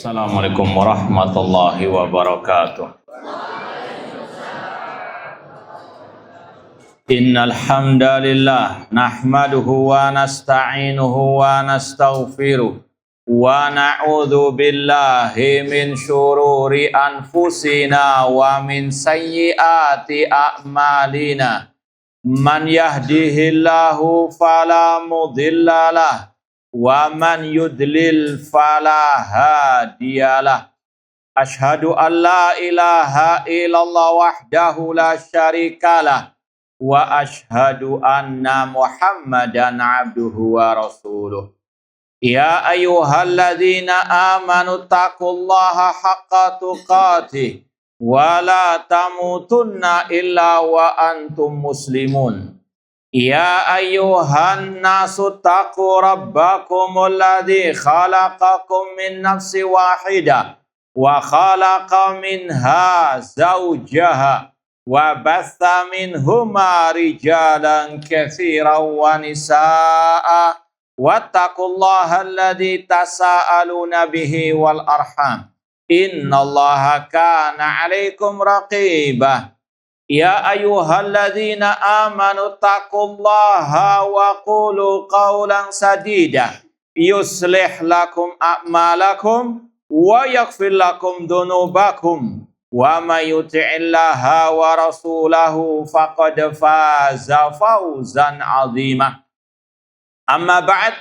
Assalamualaikum warahmatullahi wabarakatuh. Innal hamdalillah nahmaduhu wa nasta'inuhu wa nastaghfiruh wa na'udzu billahi min syururi anfusina wa min sayyiati a'malina. Man yahdihillahu fala mudhillalah wa man yudlil fala hadiyalah. Asyhadu an la ilaha illallah wahdahu la syarikalah wa asyhadu anna Muhammadan abduhu wa rasuluh. Ya ayyuhalladzina amanu taqullaha haqqa tuqatih wa la tamutunna illa wa antum muslimun. Ya ayyuhan nasu taqu rabbakumul ladzi khalaqakum min nafsin wahidah wa khalaqa minha zawjaha wa batha minhuma rijalan katsiran wa nisaa'a wattaqullaha alladzi tasaaluna bihi wal arham innallaha kana 'alaikum raqibah. Ya ayyuhalladzina amanu taqullaha wa qulu qawlan sadida yuslih lakum a'malakum wa yaghfir lakum dhunubakum wa may yuti'illaha wa rasulahu faqad faza fawzan 'azima. Amma ba'd,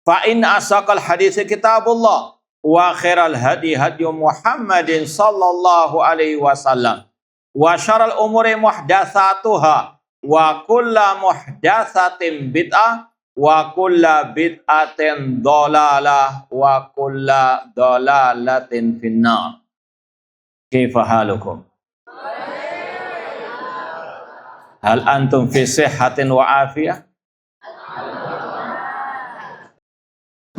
fa in asaqal hadits kitabullah wa khairal hadi hadi Muhammadin sallallahu alaihi wasallam wa syarrul umuri muhdatsatuha wa kullu muhdatsatin bid'ah wa kullu bid'atin dhalalah wa kullu dhalalatin finnar. Kaifa halukum? Hal antum fi sihhatin wa afiyah?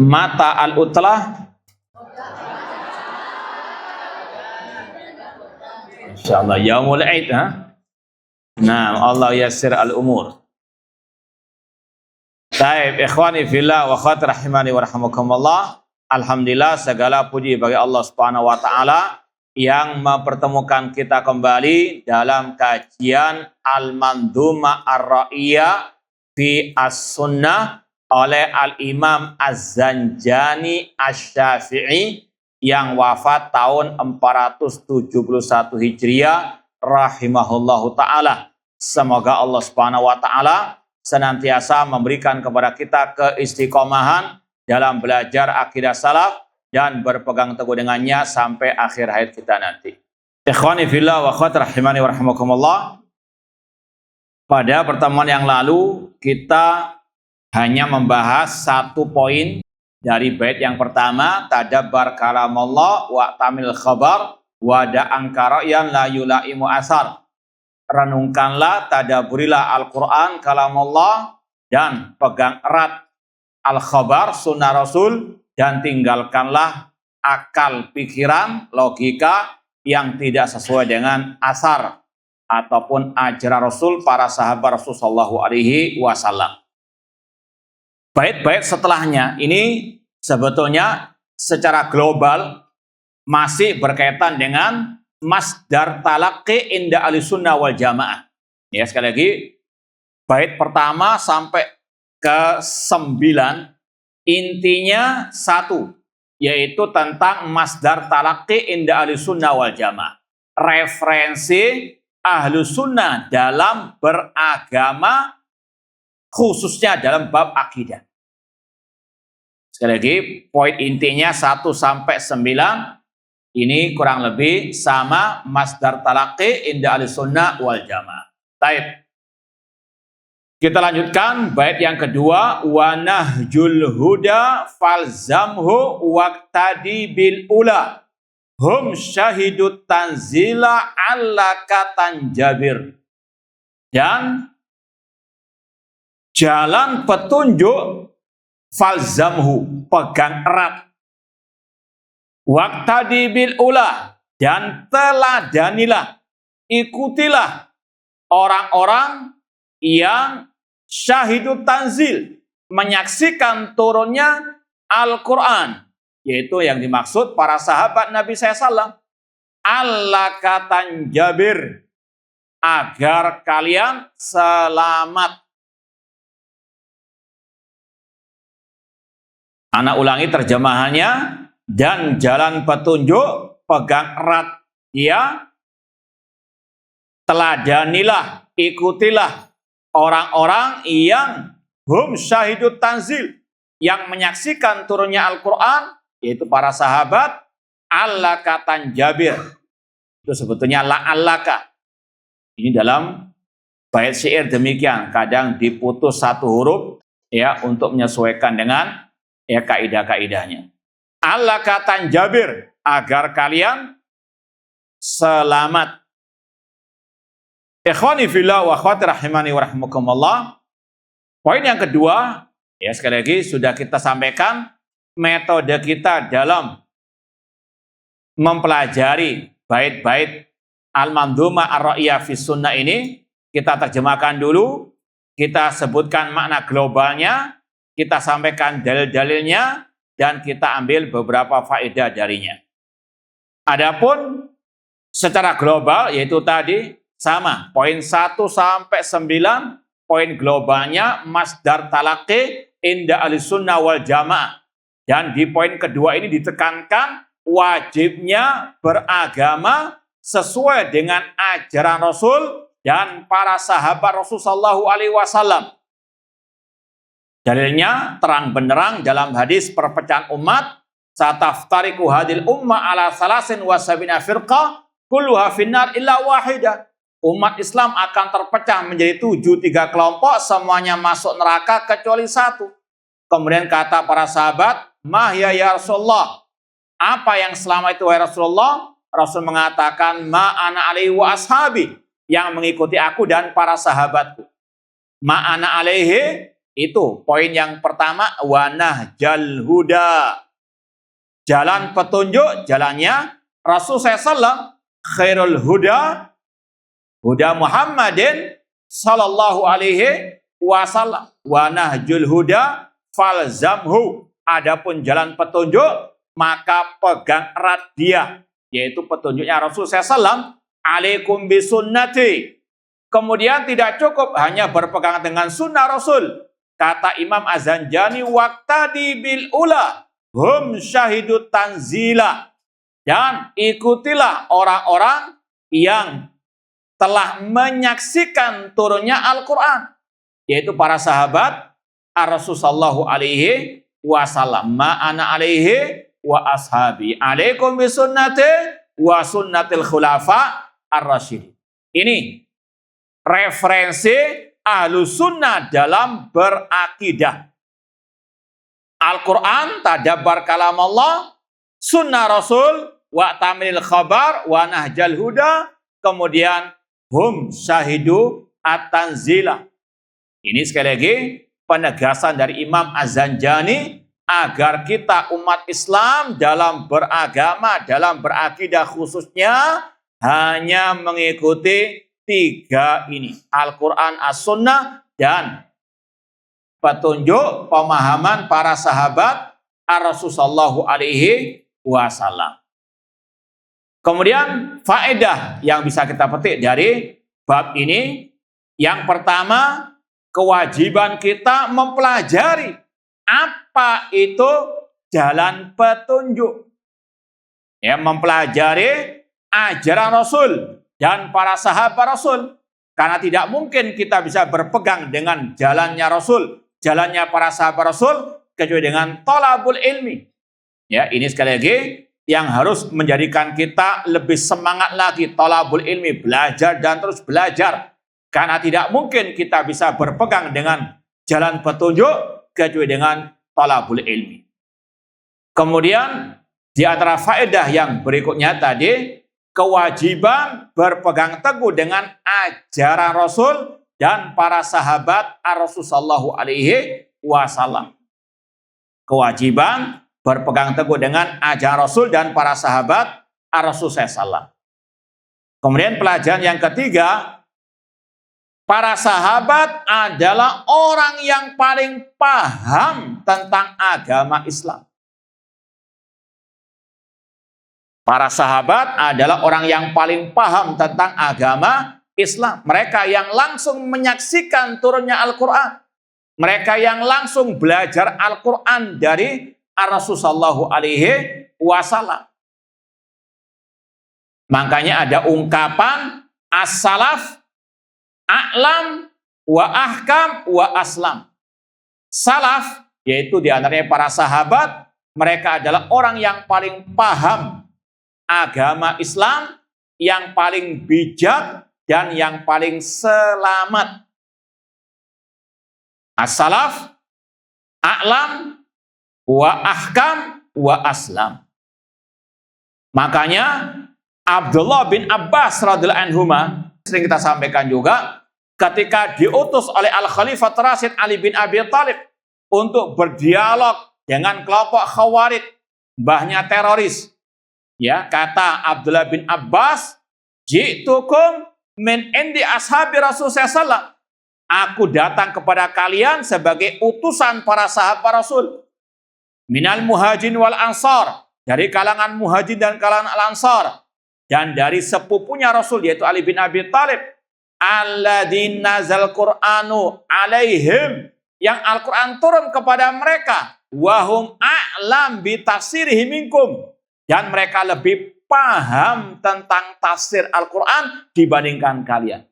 Mata al-utlah? Insyaallah yaumul Aid, Nah, Allah yassir al-umur. Baik, ikhwani fillah wa akhwati rahimani wa rahimakumullah. Alhamdulillah, segala puji bagi Allah Subhanahu wa taala yang mempertemukan kita kembali dalam kajian Al-Mandhumah Ar-Ra'iyah fi As-Sunnah oleh Al-Imam Az-Zanjani Asy-Syafi'i yang wafat tahun 471 Hijriah rahimahullahu ta'ala. Semoga Allah Subhanahu wa ta'ala senantiasa memberikan kepada kita keistiqomahan dalam belajar akidah salaf dan berpegang teguh dengannya sampai akhir hayat kita nanti. Ikhwani fillah wa akhwati rahimani wa rahimakumullah. Pada pertemuan yang lalu kita hanya membahas satu poin dari bait yang pertama, tadabbar kalamullah wa tamil khabar wa da'an qara'yan la yulaimu asar. Renungkanlah, tadaburilah Al-Quran, kalamullah, dan pegang erat al-khabar, sunnah Rasul, dan tinggalkanlah akal pikiran, logika yang tidak sesuai dengan asar ataupun ajaran Rasul, para sahabat Rasul sallallahu alaihi wasallam. Bait-bait setelahnya ini sebetulnya secara global masih berkaitan dengan masdar talaqqi inda ahlussunnah wal jamaah. Ya, sekali lagi, bait pertama sampai ke 9 intinya satu, yaitu tentang masdar talaqqi inda ahlussunnah wal jamaah. Referensi ahlussunnah dalam beragama, khususnya dalam bab akidah. Sekali lagi, poin intinya 1 sampai 9 ini kurang lebih sama masdar talaqqi inda ahlussunnah wal jamaah. Baik. Kita lanjutkan bait yang kedua, wa nahjul huda falzamhu waqtadi bil ula hum syahidut tanzila allaka tanjabir. Dan jalan petunjuk falzamhu, pegang erat, waqtadi bil ula, dan teladanilah, ikutilah orang-orang yang syahidut tanzil, menyaksikan turunnya Al-Quran, yaitu yang dimaksud para sahabat Nabi SAW. Allaka tanjabir, agar kalian selamat. Anak ulangi terjemahannya, dan jalan petunjuk pegang erat dia, teladanilah, ikutilah orang-orang yang hum syahidut tanzil, yang menyaksikan turunnya Al-Quran, yaitu para sahabat. Allaka tanjabir, itu sebetulnya la'allaka. Ini dalam bait syair demikian, kadang diputus satu huruf ya untuk menyesuaikan dengan ya kaidah-kaidahnya. Allaka tanjabir, agar kalian selamat. Ikhwani fillah wa akhwati rahimani wa rahimakumullah. Poin yang kedua, ya sekali lagi sudah kita sampaikan metode kita dalam mempelajari bait-bait Al-Mandhumah Ar-Ra'iyah fi Sunnah ini. Kita terjemahkan dulu, kita sebutkan makna globalnya, kita sampaikan dalil-dalilnya, dan kita ambil beberapa faedah darinya. Adapun secara global, yaitu tadi sama, poin 1 sampai 9, poin globalnya masdar talaqi inda ahlussunnah wal jamaah. Dan di poin kedua ini ditekankan wajibnya beragama sesuai dengan ajaran Rasul dan para sahabat Rasul sallallahu alaihi wasallam. Dalilnya terang benderang dalam hadis perpecahan umat, sataftariqu hadil ummah ala salasin wa sabina firqah kulluha finnar illa wahidah. Umat Islam akan terpecah menjadi 73 kelompok, semuanya masuk neraka kecuali satu. Kemudian kata para sahabat, "Mahya ya Rasulullah." Apa yang selama itu wahai Rasulullah? Rasul mengatakan, "Ma ana alaihi wa ashabi," yang mengikuti aku dan para sahabatku. Ma ana alaihi itu poin yang pertama, wa nahjal huda. Jalan petunjuk, jalannya Rasul SAW, khairul huda, huda Muhammadin sallallahu alaihi wasallam, wa nahjul huda falzamhu. Adapun jalan petunjuk, maka pegang erat dia, yaitu petunjuknya Rasul SAW, alaikum bisunnati. Kemudian tidak cukup hanya berpegang dengan sunnah Rasul. Kata Imam Az-Zanjani, waqtadi bil ula hum syahidut tanzila. Dan ikutilah orang-orang yang telah menyaksikan turunnya Al-Quran, yaitu para sahabat Rasul sallallahu alaihi wasallam. Ma ana alaihi wa ashabi alaikum bisunnati wa sunnatil khulafa ar-rasyidin. Ini referensi Ahlus Sunnah dalam berakidah. Al-Quran, tadabbar kalam Allah, sunnah Rasul, wa tamilil khabar, wa nahjal huda, kemudian hum syahidu at-tanzila. Ini sekali lagi penegasan dari Imam Az-Zanjani agar kita umat Islam dalam beragama, dalam berakidah khususnya hanya mengikuti 3 ini, Al-Quran, As-Sunnah, dan petunjuk pemahaman para sahabat Rasul sallallahu alaihi wasallam. Kemudian faedah yang bisa kita petik dari bab ini, yang pertama, kewajiban kita mempelajari apa itu jalan petunjuk. Ya, mempelajari ajaran Rasul dan para sahabat Rasul. Karena tidak mungkin kita bisa berpegang dengan jalannya Rasul, jalannya para sahabat Rasul, kecuali dengan thalabul ilmi. Ya, ini sekali lagi yang harus menjadikan kita lebih semangat lagi, thalabul ilmi, belajar dan terus belajar. Karena tidak mungkin kita bisa berpegang dengan jalan petunjuk kecuali dengan thalabul ilmi. Kemudian di antara faedah yang berikutnya tadi, kewajiban berpegang teguh dengan ajaran Rasul dan para sahabat Rasul sallallahu alaihi wasallam. Kewajiban berpegang teguh dengan ajaran Rasul dan para sahabat Rasul sallallahu. Kemudian pelajaran yang ketiga, para sahabat adalah orang yang paling paham tentang agama Islam. Para sahabat adalah orang yang paling paham tentang agama Islam. Mereka yang langsung menyaksikan turunnya Al-Quran. Mereka yang langsung belajar Al-Quran dari Rasulullah Shallallahu Alaihi Wasallam. Makanya ada ungkapan as-salaf a'lam wa ahkam wa aslam. Salaf, yaitu diantaranya para sahabat, mereka adalah orang yang paling paham agama Islam, yang paling bijak, dan yang paling selamat. As-salaf a'lam wa ahkam wa aslam. Makanya Abdullah bin Abbas radhiyallahu anhuma, sering kita sampaikan juga, ketika diutus oleh Al-Khalifah Rasyid Ali bin Abi Thalib untuk berdialog dengan kelompok Khawarij, mbahnya teroris, ya, kata Abdullah bin Abbas, "Ji'tukum min indi ashabi Rasulullah sallallahu. Aku datang kepada kalian sebagai utusan para sahabat Rasul. Minal muhajirin wal ansar, dari kalangan muhajir dan kalangan al-ansar, dan dari sepupunya Rasul yaitu Ali bin Abi Thalib, alladzina nazal Qur'anu alaihim, yang Al-Quran turun kepada mereka, wahum a'lam bi tafsirihi minkum, dan mereka lebih paham tentang tafsir Al-Quran dibandingkan kalian."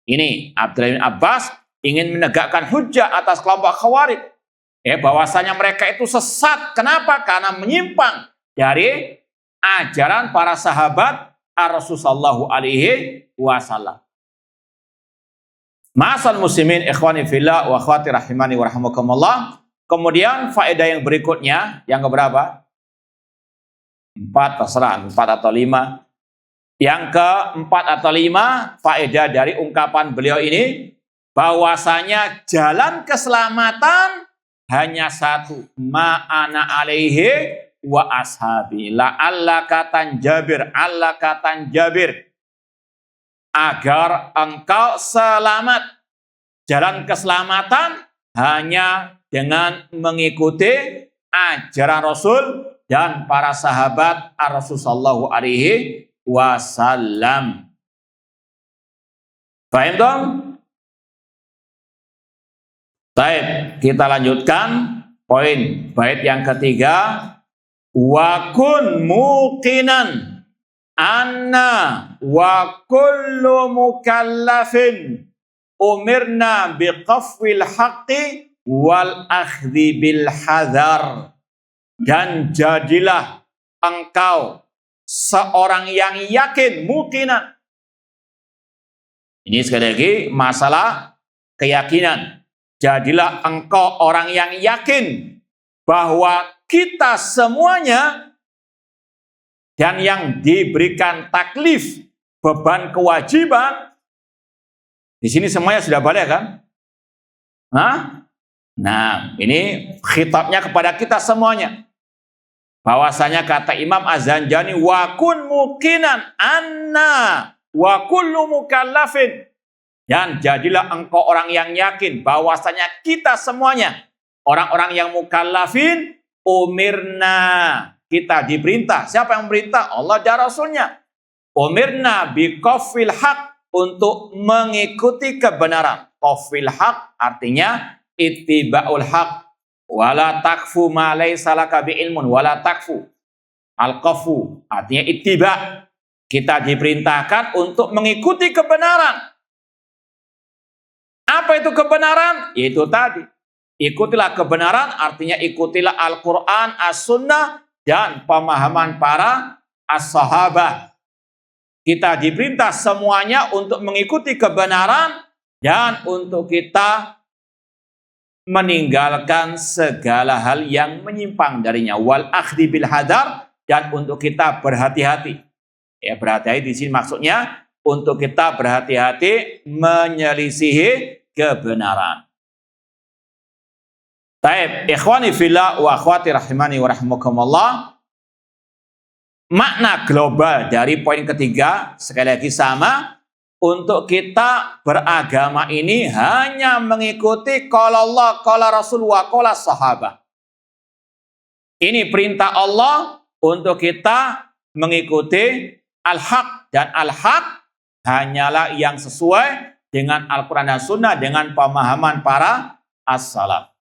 Ini Abdullah bin Abbas ingin menegakkan hujjah atas kelompok Khawarij, bahwasanya mereka itu sesat. Kenapa? Karena menyimpang dari ajaran para sahabat Rasulullah Shallallahu Alaihi Wasallam. Ma'asal muslimin ikhwani fillah wa akhwati rahimani wa rahimakumullah. Kemudian faedah yang berikutnya, yang keberapa? 4, terserah 4 atau 5. Yang keempat atau 5, faedah dari ungkapan beliau ini, bahwasanya jalan keselamatan hanya satu, ma'ana alaihi wa ashabi, la'allaka tanjabir, allaka tanjabir, agar engkau selamat. Jalan keselamatan hanya dengan mengikuti ajaran Rasul dan para sahabat Rasul sallallahu alaihi wasallam. Paham dong? Baik, kita lanjutkan poin bait yang ketiga. Wa kun muqinan anna wa kullu mukallafin umirna biqafwil haqqi wal akhdhi bil hadar. Dan jadilah engkau seorang yang yakin, muqinan. Ini sekali lagi masalah keyakinan. Jadilah engkau orang yang yakin bahwa kita semuanya, dan yang diberikan taklif, beban kewajiban, di sini semuanya sudah balik kan? Nah, ini khitabnya kepada kita semuanya. Bahwasanya kata Imam Az-Zanjani, wa kun muqinan anna wa kullu mukallafin, dan jadilah engkau orang yang yakin bahwasanya kita semuanya, orang-orang yang mukallafin, umirna, kita diperintah. Siapa yang memerintah? Allah dan Rasulnya. Umirna biqafwil haq, untuk mengikuti kebenaran. Qafwil haq artinya ittiba'ul haq. Wala takfu ma laysa laka bi'ilmun, wala takfu. Al-qafu artinya ittiba. Kita diperintahkan untuk mengikuti kebenaran. Apa itu kebenaran? Yaitu tadi, ikutilah kebenaran, artinya ikutilah Al-Quran, As-Sunnah, dan pemahaman para as-sahabah. Kita diperintah semuanya untuk mengikuti kebenaran dan untuk kita meninggalkan segala hal yang menyimpang darinya. Wal akhdi bil hadar, dan untuk kita berhati-hati. Ya, berhati-hati di sini maksudnya untuk kita berhati-hati menyelisihi kebenaran. Taib, ikhwani fillah wa akhwati rahimani wa rahimakumullah. Makna global dari poin ketiga sekali lagi sama. Untuk kita beragama ini hanya mengikuti qala Allah, qala Rasul, wa qala sahabat. Ini perintah Allah untuk kita mengikuti al-haq, dan al-haq hanyalah yang sesuai dengan Al-Quran dan Sunnah dengan pemahaman para as-salaf.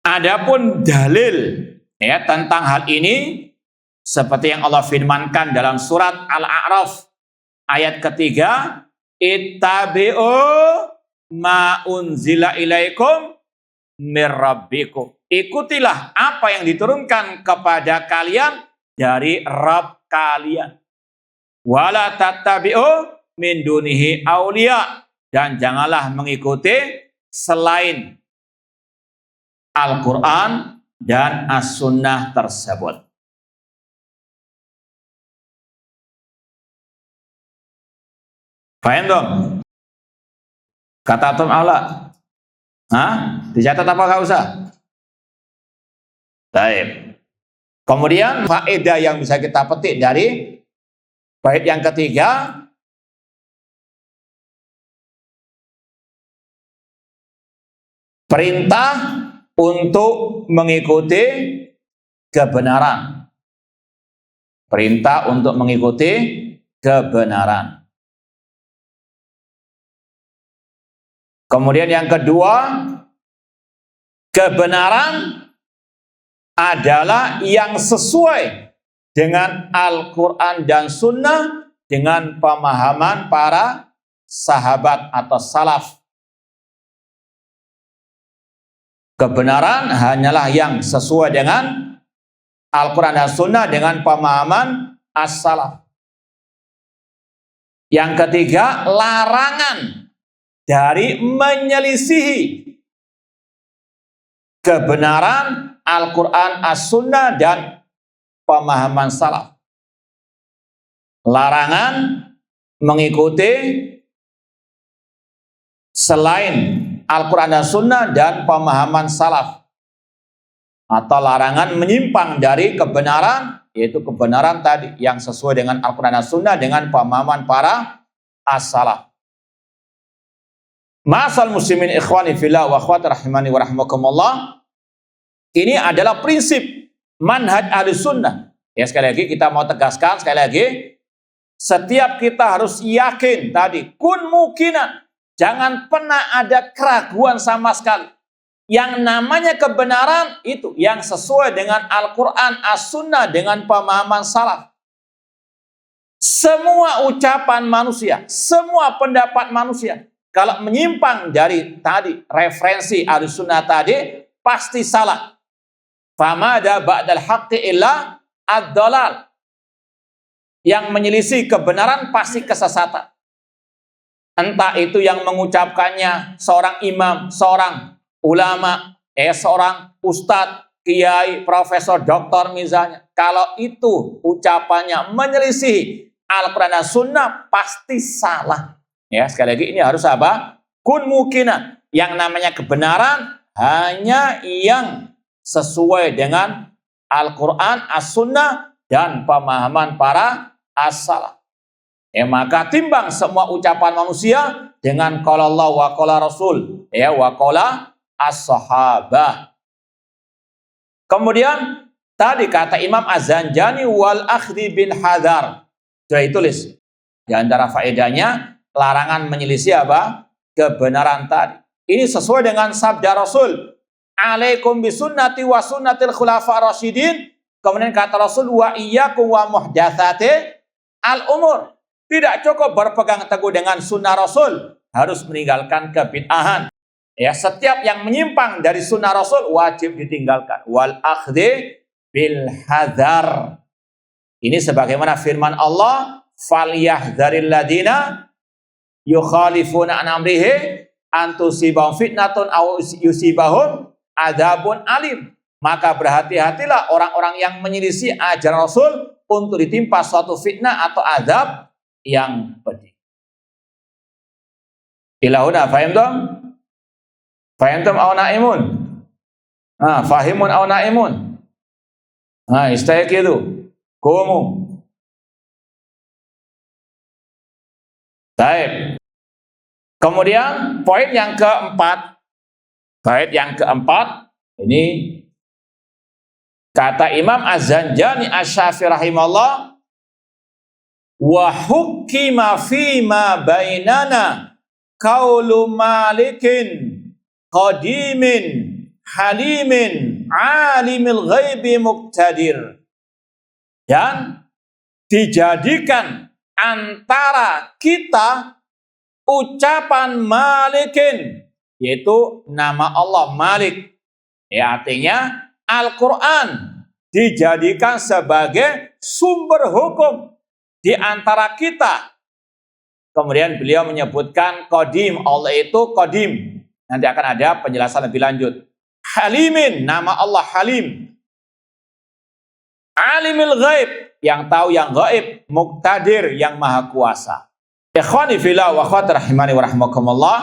Adapun dalil ya tentang hal ini seperti yang Allah firmankan dalam surat Al-A'raf ayat ketiga, ittabi'u ma unzila ilaikum mir rabbikum. Ikutilah apa yang diturunkan kepada kalian dari Rabb kalian. Wala tattabi'u min dunihi auliya, dan janganlah mengikuti selain Al-Quran dan As-Sunnah tersebut. Paham dong? Kata Atom Allah. Hah? Dicatat apa nggak usah? Baik. Kemudian faedah yang bisa kita petik dari bait yang ketiga, perintah untuk mengikuti kebenaran. Perintah untuk mengikuti kebenaran. Kemudian yang kedua, kebenaran adalah yang sesuai dengan Al-Quran dan Sunnah dengan pemahaman para sahabat atau salaf. Kebenaran hanyalah yang sesuai dengan Al-Quran dan Sunnah dengan pemahaman as-salaf. Yang ketiga, larangan dari menyelisihi kebenaran Al-Quran, As-Sunnah, dan pemahaman salaf. Larangan mengikuti selain Al-Quran dan Sunnah dan pemahaman salaf. Atau larangan menyimpang dari kebenaran, yaitu kebenaran tadi yang sesuai dengan Al-Quran dan Sunnah dengan pemahaman para as-salaf. Ma'asal muslimin ikhwani fillah wa akhwati rahimani wa rahimakumullah. Ini adalah prinsip manhaj Ahlus Sunnah. Ya, sekali lagi kita mau tegaskan sekali lagi, setiap kita harus yakin tadi kun mukinan. Jangan pernah ada keraguan sama sekali. Yang namanya kebenaran itu yang sesuai dengan Al-Quran, As-Sunnah dengan pemahaman salaf. Semua ucapan manusia, semua pendapat manusia, kalau menyimpang dari tadi referensi Ahlus Sunnah tadi, pasti salah. Famada ba'dal haqqi illa ad-dhalal. Yang menyelisih kebenaran pasti kesesatan. Entah itu yang mengucapkannya seorang imam, seorang ulama, seorang ustadz, kiai, profesor, doktor misalnya. Kalau itu ucapannya menyelisih Al-Quran dan Sunnah, pasti salah. Ya, sekali lagi ini harus apa? Kun mukinan. Yang namanya kebenaran hanya yang sesuai dengan Al-Quran, As-Sunnah, dan pemahaman para as-salaf. Ya, maka timbang semua ucapan manusia dengan qala Allah wa qala Rasul, ya, wa qala as-sahabah. Kemudian tadi kata Imam Az-Zanjani wal akhdhi bil hadar. Sudah ditulis. Di antara faedahnya larangan menyelisih apa? Kebenaran tadi. Ini sesuai dengan sabda Rasul. Alaikum bisunnati wa sunnatil khulafa rasyidin. Kemudian kata Rasul wa iyyakum wa muhdatsati al-umur. Tidak cukup berpegang teguh dengan sunnah Rasul, harus meninggalkan kebid'ahan. Ya, setiap yang menyimpang dari sunnah Rasul wajib ditinggalkan. Wal akhdhi bil hadar. Ini sebagaimana firman Allah, falyahdharil ladina yukhalifuna an amrihi an tusibahum fitnatun aw yusibahum adzabun alim. Maka berhati-hatilah orang-orang yang menyelisih ajaran Rasul untuk ditimpa suatu fitnah atau azab yang pedih. Ilahuna fahim dong? Fahimtum aw naimun? Fahimun aw naimun? Istayqidu. Qumu. Baik. Kemudian poin yang keempat. Bait yang keempat ini Kata Imam Az-Zanjani Asy-Syafi'i rahimahullah, wa hukima fima bainana qaulu malikin qadimin halimin alimil ghaibi muqtadir. Dan dijadikan antara kita ucapan malikin, yaitu nama Allah Malik, ya, artinya Al-Quran dijadikan sebagai sumber hukum di antara kita. Kemudian beliau menyebutkan qadim, Allah itu qadim. Nanti akan ada penjelasan lebih lanjut. Halimin, nama Allah Halim. Alimil ghaib, yang tahu yang gaib. Muqtadir, yang maha kuasa. Ikhwani fillah wa akhwati rahimani wa rahmakumullah.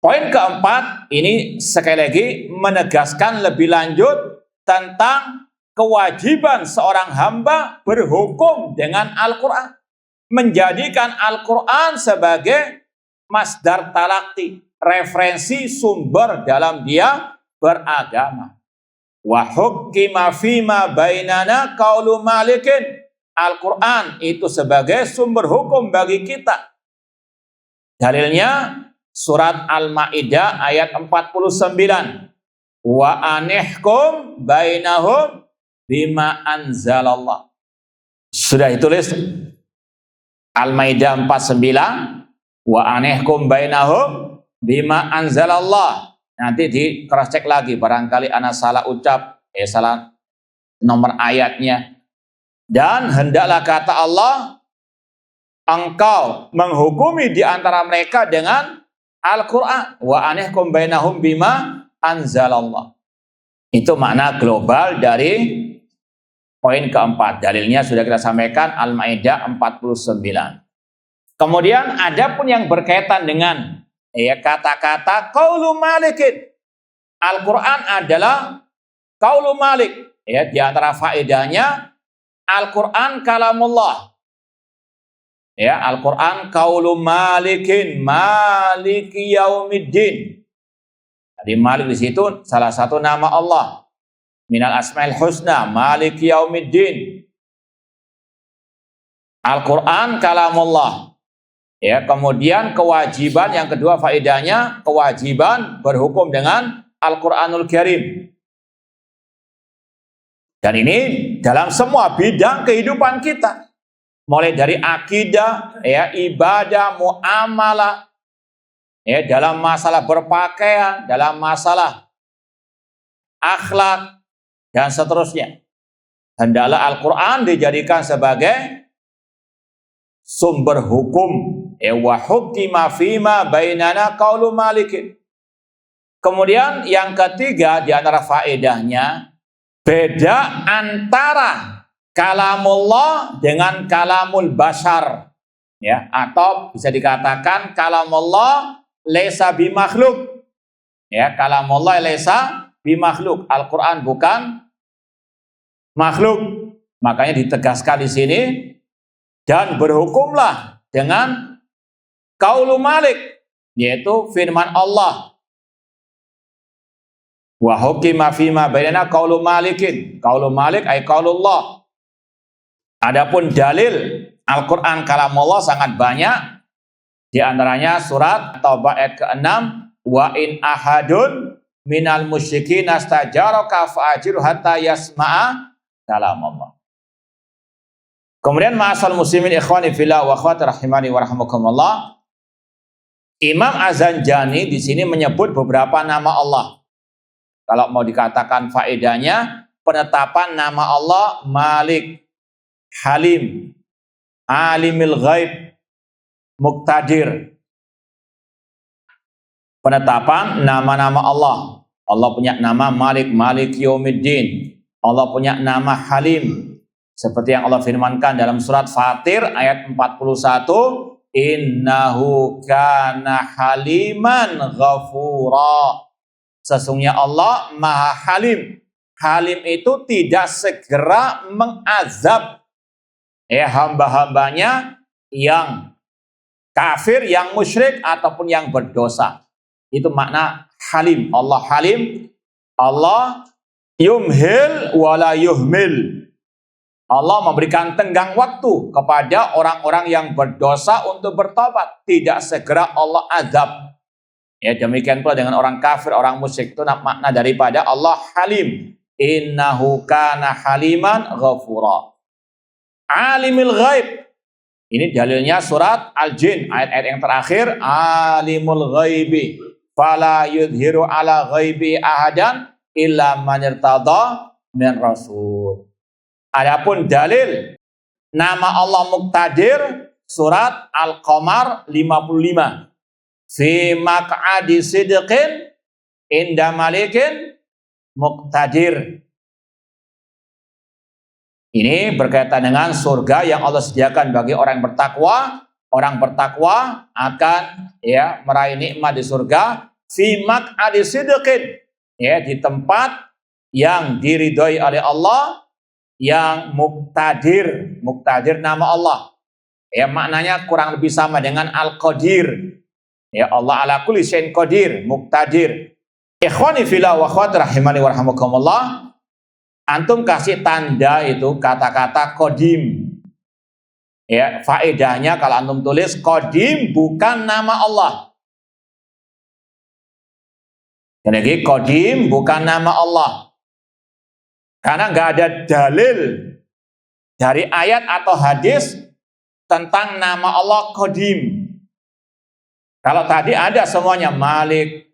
Poin keempat, ini sekali lagi menegaskan lebih lanjut tentang kewajiban seorang hamba berhukum dengan Al-Quran. Menjadikan Al-Quran sebagai masdar talaqti, referensi sumber dalam dia beragama. Wa hukima fima bainana qaulu malikin. Al-Quran itu sebagai sumber hukum bagi kita. Dalilnya surat Al-Maidah ayat 49. Wa anihkum bainahum bima anzalallah. Sudah ditulis Al-Maidah 49. Wa anihkum bainahum bima anzalallah. Nanti di cross check lagi, barangkali ana salah ucap, salah nomor ayatnya. Dan hendaklah kata Allah, engkau menghukumi di antara mereka dengan Al-Quran. Wa anihkum bainahum bima anzalallah. Itu makna global dari poin keempat. Dalilnya sudah kita sampaikan, Al-Maidah 49. Kemudian ada pun yang berkaitan dengan kata-kata qaulu malikin. Al-Quran adalah qaulu malik. Di antara faedahnya, Al-Quran kalamullah. Al-Quran qaulu malikin, maliki yaumiddin. Jadi Malik di situ salah satu nama Allah. Minal asmaul husna, maliki yaumiddin. Al-Quran kalamullah. Kemudian kewajiban yang kedua faedahnya, kewajiban berhukum dengan Al-Quranul Karim. Dan ini dalam semua bidang kehidupan kita. Mulai dari akidah, ibadah, muamalah, dalam masalah berpakaian, dalam masalah akhlak, dan seterusnya. Hendaklah Al-Quran dijadikan sebagai sumber hukum. Wa hukima fima bainana qaulu malikin. Kemudian yang ketiga di antara faedahnya, beda antara kalamullah dengan kalamul bashar, atau bisa dikatakan kalamullah laisa bimakhluk. Kalamullah laisa bimakhluk. Al-Quran bukan makhluk. Makanya ditegaskan di sini, dan berhukumlah dengan qaulu malik, yaitu firman Allah. Wa hukima fima bainana qaulu malikin. Qaulu malik ay qaulullah. Adapun dalil Al-Quran kalamullah sangat banyak. Di antaranya surat Taubah ayat ke-6, wa in ahadun minal musyrikin astajaraka fa'ajiru hatta yasma'a kalamullah. Kemudian ma'asal muslimin ikhwani fillah wa akhwati rahimani wa rahmakumullah. Imam Az-Zanjani di sini menyebut beberapa nama Allah. Kalau mau dikatakan faedahnya, penetapan nama Allah Malik, Halim, Alimil Ghaib, Muqtadir. Penetapan nama-nama Allah. Allah punya nama Malik, Malik Yaumiddin. Allah punya nama Halim. Seperti yang Allah firmankan dalam surat Fatir ayat 41, innahu kana haliman ghafura. Sesungguhnya Allah maha halim. Halim itu tidak segera mengazab hamba-hambanya yang kafir, yang musyrik, ataupun yang berdosa. Itu makna halim. Allah halim. Allah Yumhil wala yuhmil. Allah memberikan tenggang waktu kepada orang-orang yang berdosa untuk bertobat. Tidak segera Allah azab. Ya, demikian pula dengan orang kafir, orang musyrik. Itu makna daripada Allah Halim. Innahu kana haliman ghafura. Alimul ghaib. Ini dalilnya surat Al-Jin, ayat-ayat yang terakhir. Alimul ghaibi fala yudhiru ala ghaibi ahadan illa man irtada min rasul. Adapun dalil nama Allah Muqtadir, surat Al-Qamar 55. Fi maq'adi sidqin inda malikin muqtadir. Ini berkaitan dengan surga yang Allah sediakan bagi orang yang bertakwa. Orang bertakwa akan meraih nikmat di surga. Fi maq'adi sidqin, di tempat yang diridhoi oleh Allah, yang muqtadir. Muqtadir nama Allah. Maknanya kurang lebih sama dengan Al-Qadir. Allah ala kulli syai'in qadir, muqtadir. Ikhwani fillah wa akhwati rahimani wa rahimakumullah. Antum kasih tanda itu kata-kata qadim. Faedahnya kalau antum tulis qadim bukan nama Allah. Jadi qadim bukan nama Allah. Karena nggak ada dalil dari ayat atau hadis tentang nama Allah qadim. Kalau tadi ada semuanya, Malik,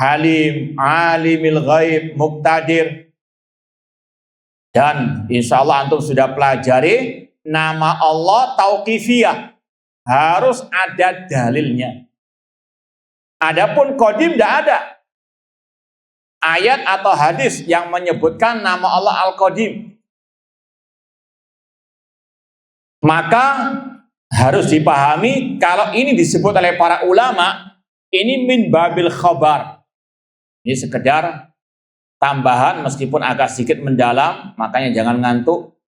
Halim, Alimul Ghaib, Muqtadir. Dan insya Allah antum sudah pelajari nama Allah tauqifiyah. Harus ada dalilnya. Adapun qadim tidak ada ayat atau hadis yang menyebutkan nama Allah Al-Qadim. Maka harus dipahami kalau ini disebut oleh para ulama, ini min babil khabar. Ini sekedar tambahan meskipun agak sedikit mendalam, makanya jangan ngantuk.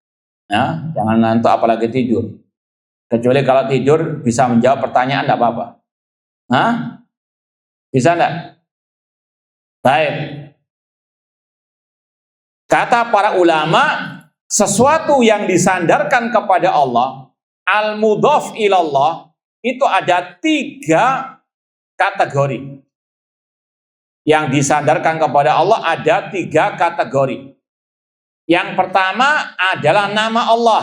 Jangan ngantuk apalagi tidur. Kecuali kalau tidur bisa menjawab pertanyaan, tidak apa-apa. Bisa enggak? Baik. Kata para ulama, sesuatu yang disandarkan kepada Allah, al-mudhaf ilallah, itu ada 3 kategori. Yang disandarkan kepada Allah ada 3 kategori. Yang pertama adalah nama Allah.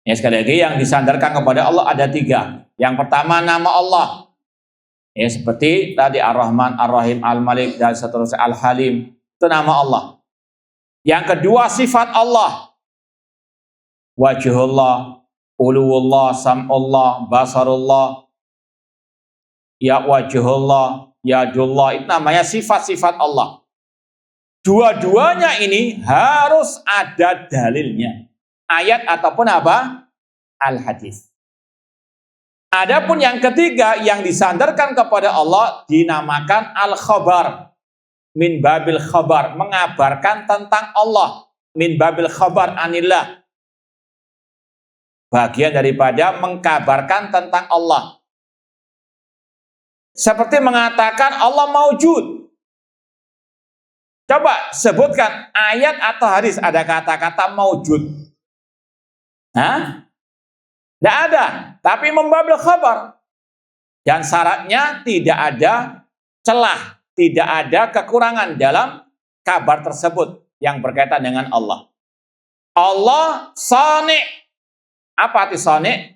Sekali lagi, yang disandarkan kepada Allah ada 3. Yang pertama nama Allah. Seperti tadi Ar-Rahman, Ar-Rahim, Al-Malik, dan seterusnya Al-Halim. Itu nama Allah. Yang kedua sifat Allah. Wajhullah, uluwullah, sam'ullah, basarullah, ya wajhullah, yadullah. Itu namanya sifat-sifat Allah. Dua-duanya ini harus ada dalilnya. Ayat ataupun apa? Al-hadis. Adapun yang ketiga yang disandarkan kepada Allah dinamakan al-khabar. Min babil khabar, mengabarkan tentang Allah. Min babil khabar anillah. Bagian daripada mengkabarkan tentang Allah. Seperti mengatakan Allah maujud. Coba sebutkan ayat atau hadis ada kata-kata maujud. Tidak ada. Tapi membabil khabar. Dan syaratnya tidak ada celah. Tidak ada kekurangan dalam kabar tersebut yang berkaitan dengan Allah. Allah sani'. Apa arti sani'?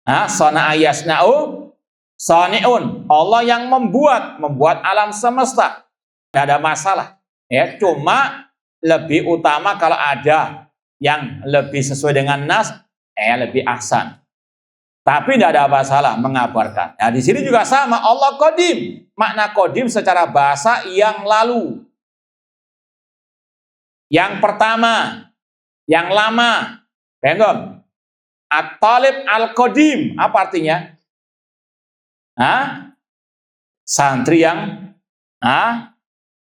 Sana'a yasna'u sani'un. Allah yang membuat alam semesta. Tidak ada masalah. Cuma lebih utama kalau ada yang lebih sesuai dengan nas, lebih ahsan. Tapi tidak ada masalah mengabarkan. Nah, di sini juga sama, Allah qadim. Makna qadim secara bahasa yang lalu. Yang pertama, yang lama. Paham? At-talib al-qadim. Apa artinya? Santri yang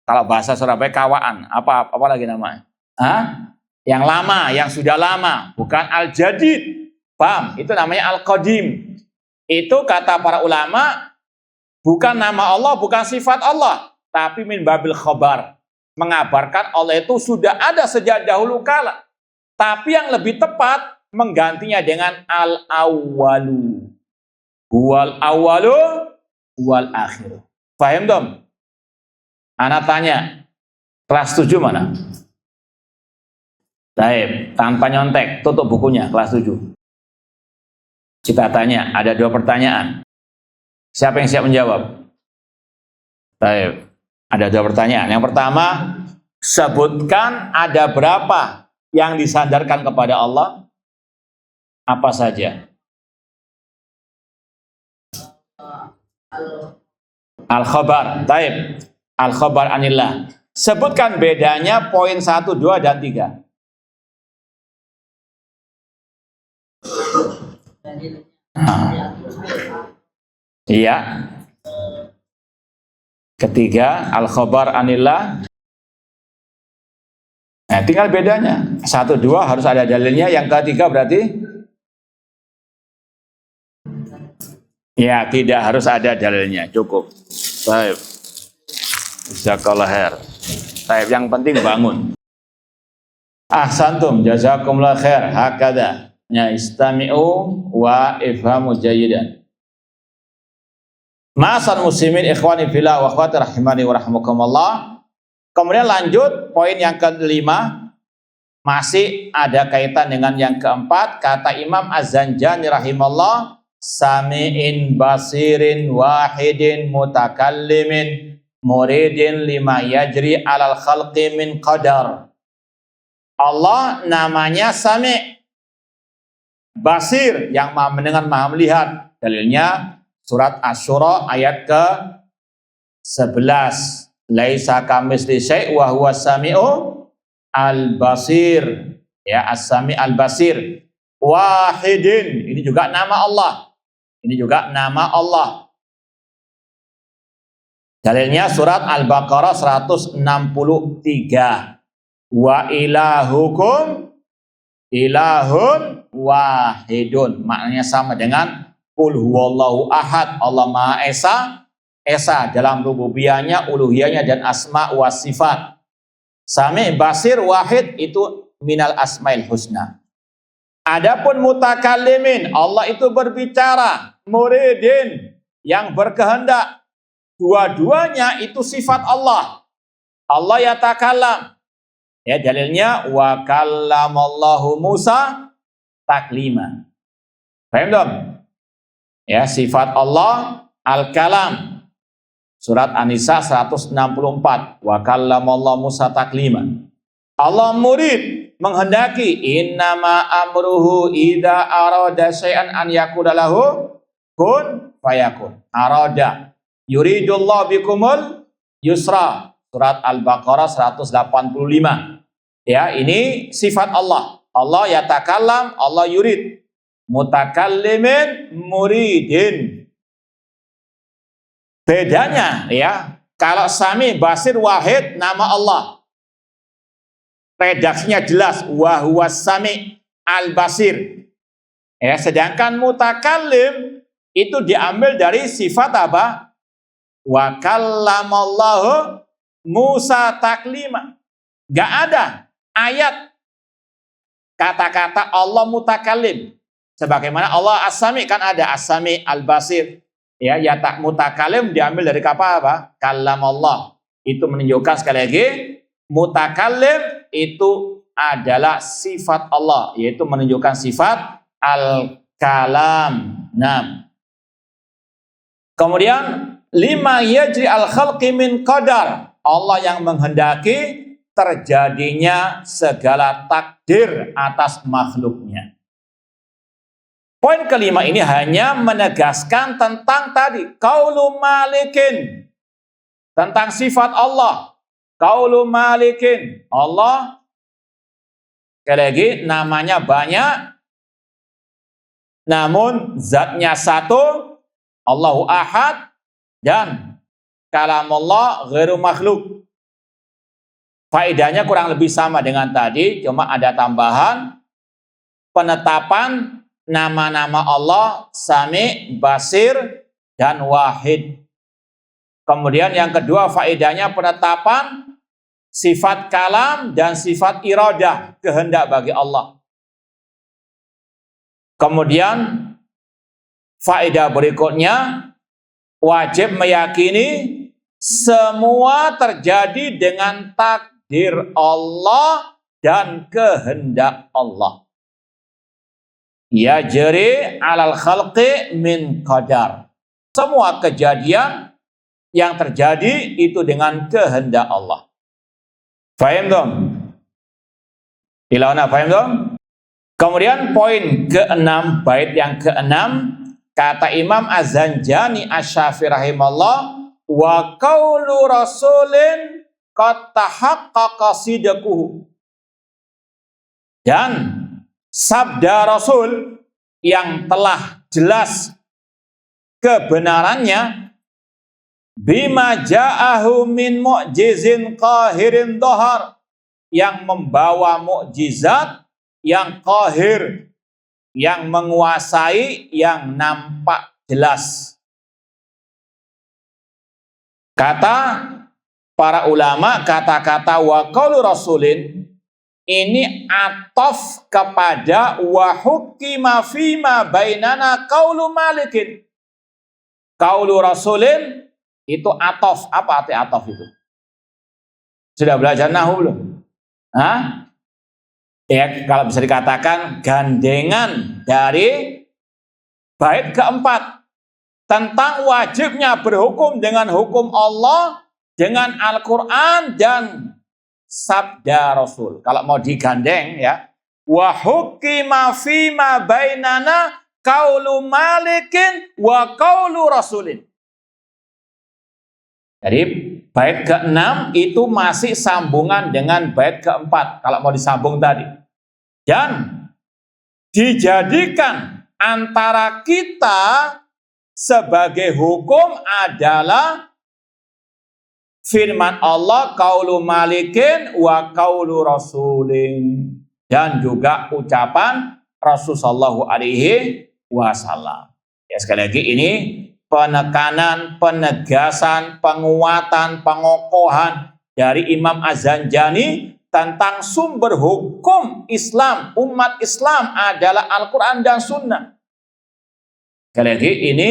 kalau bahasa Surabaya kawaan. Apa lagi namanya? Yang lama, yang sudah lama, bukan al-jadid. Paham? Itu namanya al-qadim. Itu kata para ulama bukan nama Allah, bukan sifat Allah. tapi min babil khabar. Mengabarkan Allah itu sudah ada sejak dahulu kala. Tapi yang lebih tepat menggantinya dengan al-awwalu. Huwal awwalu wal akhiru. Paham dong? Anak tanya, kelas 7 mana? Taib, tanpa nyontek, tutup bukunya, kelas 7. Kita tanya, ada 2 pertanyaan. Siapa yang siap menjawab? Taib, ada 2 pertanyaan. Yang pertama, sebutkan ada berapa yang disandarkan kepada Allah? Apa saja? Al-khabar, taib. Al-khabar anillah. Sebutkan bedanya poin 1, 2, dan 3. Iya. Ketiga, al-khabar anillah. Nah, tinggal bedanya. 1, 2 harus ada dalilnya. Yang ketiga berarti? Ya, tidak harus ada dalilnya. Cukup. Baik. Jazakallah khair. Baik, yang penting bangun. Ahsantum, jazakumullah khair. Hakada. Ya, istami'u wa ifhamu jayidan. Ma'asal muslimin ikhwani fillah wa akhwati rahimani wa rahimakumullah. Kemudian lanjut poin yang kelima, masih ada kaitan dengan yang keempat. Kata Imam Az-Zanjani rahimahullah, sami'in basirin wahidin mutakallimin muridin lima yajri alal khalqi min qadar. Allah namanya Sami', Basir, yang maha mendengar, maha melihat. Dalilnya surat Asy-Syura ayat ke-11. Laisa kamitsli syai' wa huwas sami'u al-basir. Ya, as-sami' al-basir. Wahidin, ini juga nama Allah. Ini juga nama Allah. Dalilnya surat Al-Baqarah 163. Wa ilahukum ilahun wahidun. Maknanya sama dengan qul huwallahu ahad. Allah Maha Esa, Esa dalam rububiyahnya, uluhiyahnya, dan asma wa sifat. Sami', basir, wahid itu minal asmail husna. Adapun mutakallimin, Allah itu berbicara, muridin yang berkehendak. Dua-duanya itu sifat Allah. Allah yatakallam. Ya, dalilnya wa kallamallahu Musa taklima. Paham dong? Ya, sifat Allah al-kalam. Surat An-Nisa 164. Wa kallamallahu Musa taklima. Allah murid menghendaki, innama amruhu idza arada syai'an an yaqula lahu kun fayakun. Arada yuridullahu bikumul yusra. Surat Al-Baqarah 185. Ya, ini sifat Allah. Allah yatakallam, Allah yurid. Mutakallimin, muridin. Bedanya ya, kalau Sami, Basir, Wahid nama Allah. Redaksinya jelas, wa huwas Sami al-Basir. Ya, sedangkan mutakallim itu diambil dari sifat apa? Wa kallamallahu Musa taklima. Gak ada ayat kata-kata Allah mutakallim. Sebagaimana Allah as-sami, kan ada as-sami al-basir. Ya, tak mutakallim diambil dari kata apa? Kalam Allah. Itu menunjukkan sekali lagi, mutakallim itu adalah sifat Allah, yaitu menunjukkan sifat al-kalam. Nah, kemudian lima yajri al-khalqi min qadar. Allah yang menghendaki terjadinya segala takdir atas makhluknya. Poin kelima ini hanya menegaskan tentang tadi qaulu malikin, tentang sifat Allah. Qaulu malikin, Allah sekali lagi namanya banyak, namun zatnya satu, Allahu ahad, dan kalamullah ghairu makhluk. Faedahnya kurang lebih sama dengan tadi, cuma ada tambahan penetapan nama-nama Allah Sami, Basir, dan Wahid. Kemudian yang kedua faedahnya penetapan sifat kalam dan sifat iradah, kehendak bagi Allah. Kemudian faedah berikutnya, wajib meyakini semua terjadi dengan takdir Allah dan kehendak Allah. Yajri alal khalqi min qadar. Semua kejadian yang terjadi itu dengan kehendak Allah. Faham dong? Ilawana, faham dong? Kemudian poin ke-6, bait yang ke-6, kata Imam Az-Zanjani Asy-Syafi'i rahimahullah, wa qaulu rasulin qad tahaqqaqa sidquhu. Dan sabda Rasul yang telah jelas kebenarannya, bima ja'ahu min mu'jizin qahirin dhahar, yang membawa mukjizat yang qahir, yang menguasai, yang nampak jelas. Kata para ulama, kata-kata wa qaulu rasulin ini atof kepada wa hukima fima bainana qaulu malikin. Qaulu rasulin itu atof. Apa arti atof itu? Sudah belajar nahwu belum? Hah? Ya, kalau bisa dikatakan gandengan dari bait keempat tentang wajibnya berhukum dengan hukum Allah, dengan Al-Quran dan sabda Rasul. Kalau mau digandeng ya, wa hukima fima bainana qaulu malikin wa qaulu rasulin. Jadi bait ke-6 itu masih sambungan dengan bait ke-4 kalau mau disambung tadi. Dan dijadikan antara kita sebagai hukum adalah firman Allah qaulu malikin wa qaulu rasulin, dan juga ucapan Rasulullah sallallahu alaihi wasallam. Ya, sekali lagi ini penekanan, penegasan, penguatan, pengokohan dari Imam Az-Zanjani tentang sumber hukum Islam, umat Islam adalah Al-Quran dan Sunnah. Sekali lagi ini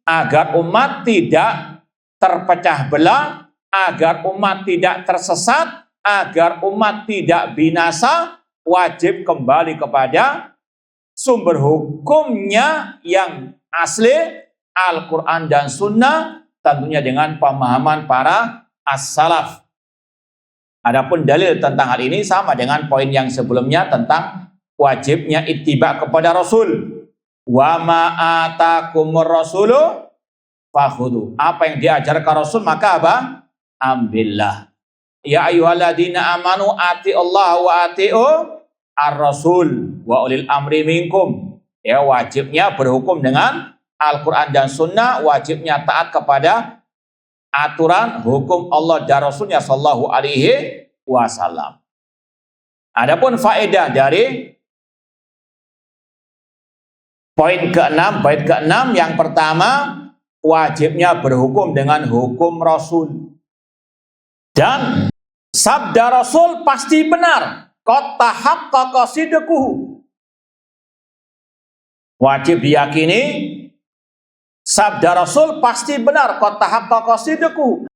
agar umat tidak terpecah belah, agar umat tidak tersesat, agar umat tidak binasa, wajib kembali kepada sumber hukumnya yang asli, Al-Quran dan Sunnah, tentunya dengan pemahaman para as-salaf. Adapun dalil tentang hal ini sama dengan poin yang sebelumnya tentang wajibnya ittiba kepada Rasul. Wa ma atakumur rasulu fakhudhu. Apa yang diajarkan Rasul maka apa? Ambillah. Ya ayyuhalladzina amanu ati Allah wa ati'u ar-rasul wa ulil amri minkum. Ya, wajibnya berhukum dengan Al-Quran dan Sunnah, wajibnya taat kepada aturan hukum Allah dan Rasulnya sallallahu alaihi wasallam. Adapun faedah dari poin ke-6, bait ke-6 yang pertama, wajibnya berhukum dengan hukum Rasul. Dan sabda Rasul pasti benar. Qad tahaqqaqa sidquhu. Wajib diyakini sabda Rasul pasti benar, qad tahaqqaqa sidquhu.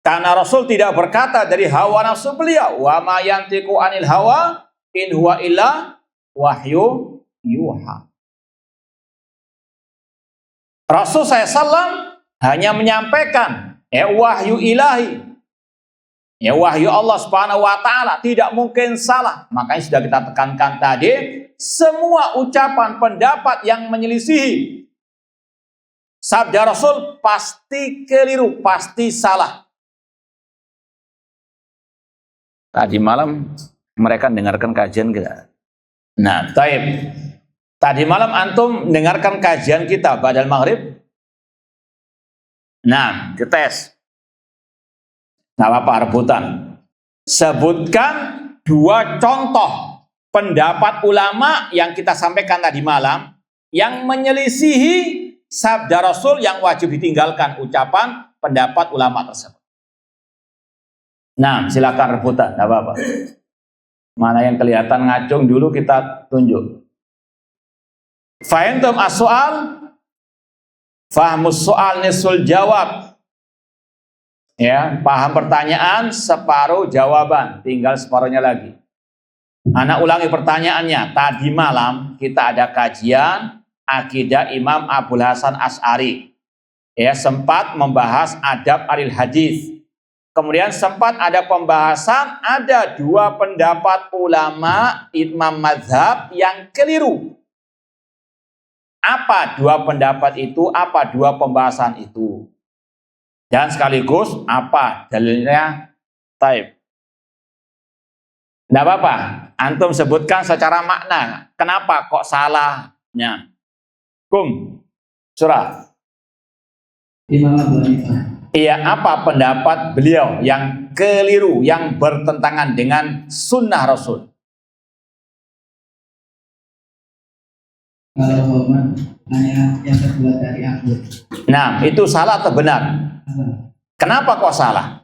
Karena Rasul tidak berkata dari hawa nafsu beliau, wa ma yantiqu anil hawa in huwa illa wahyu yuha. Rasul SAW hanya menyampaikan wahyu ilahi, wahyu Allah Subhanahu wa taala, tidak mungkin salah. Makanya sudah kita tekankan tadi, semua ucapan pendapat yang menyelisihi sabda Rasul pasti keliru, pasti salah. Tadi malam mereka dengarkan kajian kita. Nah, taib. Tadi malam antum dengarkan kajian kita ba'dal maghrib. Nah, dites. Nggak apa-apa, rebutan. Sebutkan 2 contoh pendapat ulama yang kita sampaikan tadi malam yang menyelisihi sabda Rasul yang wajib ditinggalkan ucapan pendapat ulama tersebut. Nah, silakan rebutan, tidak apa-apa. Mana yang kelihatan ngacung dulu kita tunjuk. Fahimtum as-soal, fahmus soal nisul jawab. Ya, paham pertanyaan, separuh jawaban, tinggal separuhnya lagi. Anak ulangi pertanyaannya. Tadi malam kita ada kajian akidah Imam Abul Hasan Asy'ari. Ya, sempat membahas adab alil hadis. Kemudian sempat ada pembahasan ada dua pendapat ulama imam mazhab yang keliru. Apa dua pendapat itu? Apa dua pembahasan itu? Dan sekaligus apa dalilnya? Taib. Tidak apa-apa. Antum sebutkan secara makna. Kenapa kok salahnya? Surah. Imam Abu Hanifah. Iya, apa pendapat beliau yang keliru, yang bertentangan dengan sunnah Rasul? Kalau hormat hanya yang terbuat dari anggur. Nah, itu salah atau benar? Kenapa kok salah?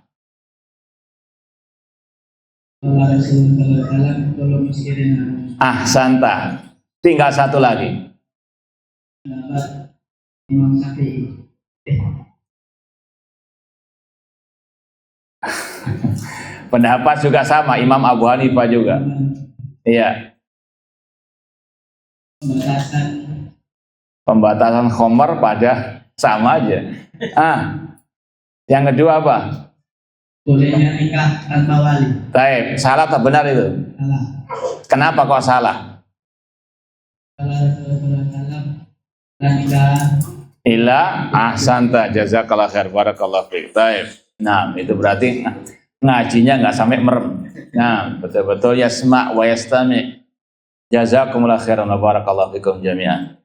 Allah Rasulullah kalau musirin. Santa. Tinggal satu lagi. Pendapat Imam Syafi'i. Pendapat juga sama, Imam Abu Hanifah juga. Iya. Pembatasan khomer pada sama aja. Yang kedua apa? Bolehnya nikah tanpa wali. Taib. Salah atau benar itu? Salah. Kenapa kok salah? Allah Rasulullah dan nikah. Ahsanta, jazakallah khair, barakallahu fiik. Taib. Nah, itu berarti ngajinya nggak sampai merem. Nah, betul-betul yasma' wa yastami'. Jazakumullah khairan wa barakallahu fikum jami'an.